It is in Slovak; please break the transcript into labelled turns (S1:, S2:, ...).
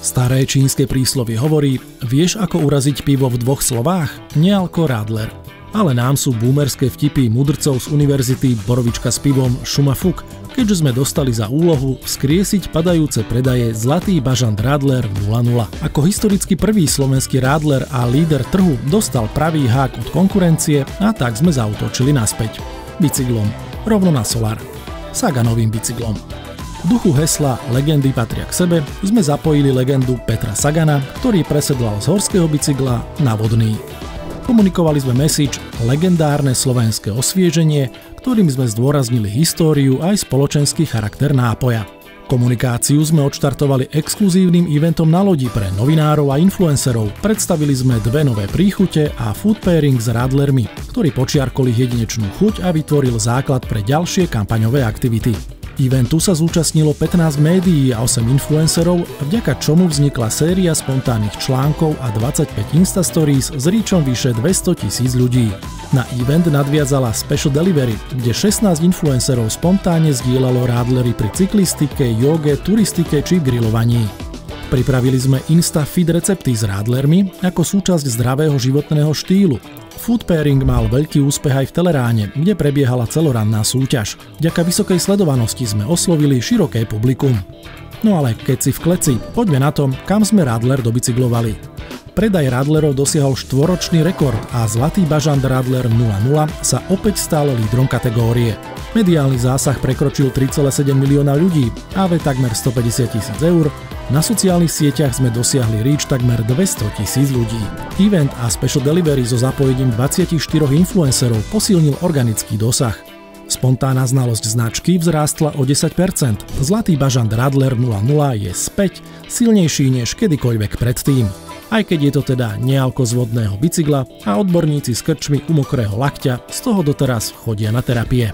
S1: Staré čínske príslovie hovorí, vieš ako uraziť pivo v 2 slovách? Nealko Radler. Ale nám sú boomerské vtipy mudrcov z univerzity Borovička s pivom Šumafuk, keďže sme dostali za úlohu vzkriesiť padajúce predaje Zlatý bažant Radler 0:0. Ako historicky prvý slovenský Radler a líder trhu dostal pravý hák od konkurencie a tak sme zaútočili naspäť. Bicyklom, rovno na Solar. Saganovým bicyklom. V duchu hesla Legendy patria k sebe sme zapojili legendu Petra Sagana, ktorý presedlal z horského bicykla na vodný. Komunikovali sme message legendárne slovenské osvieženie, ktorým sme zdôraznili históriu aj spoločenský charakter nápoja. Komunikáciu sme odštartovali exkluzívnym eventom na lodi pre novinárov a influencerov. Predstavili sme 2 nové príchute a food pairing s Radlermi, ktorý počiarkol ich jedinečnú chuť a vytvoril základ pre ďalšie kampaňové aktivity. Eventu sa zúčastnilo 15 médií a 8 influencerov, vďaka čomu vznikla séria spontánnych článkov a 25 Instastories s reachom vyše 200 000 ľudí. Na event nadviazala Special Delivery, kde 16 influencerov spontánne zdieľalo Radlery pri cyklistike, joge, turistike či grillovaní. Pripravili sme Insta-feed recepty s Radlermi ako súčasť zdravého životného štýlu. Food pairing mal veľký úspech aj v Teleráne, kde prebiehala celoranná súťaž. Vďaka vysokej sledovanosti sme oslovili široké publikum. No ale keď si v kleci, poďme na to, kam sme Radler dobicyklovali. Predaj Radlerov dosiahol 4-ročný rekord a Zlatý bažant Radler 0:0 sa opäť stal lídrom kategórie. Mediálny zásah prekročil 3,7 milióna ľudí, AV takmer 150 000 eur. Na sociálnych sieťach sme dosiahli reach takmer 200 000 ľudí. Event a Special Delivery so zapojením 24 influencerov posilnil organický dosah. Spontánna znalosť značky vzrástla o 10%. Zlatý bažant Radler 0:0 je späť silnejší než kedykoľvek predtým. Aj keď je to teda nealko z vodného bicykla a odborníci s krčmi u mokrého lakťa z toho doteraz chodia na terapie.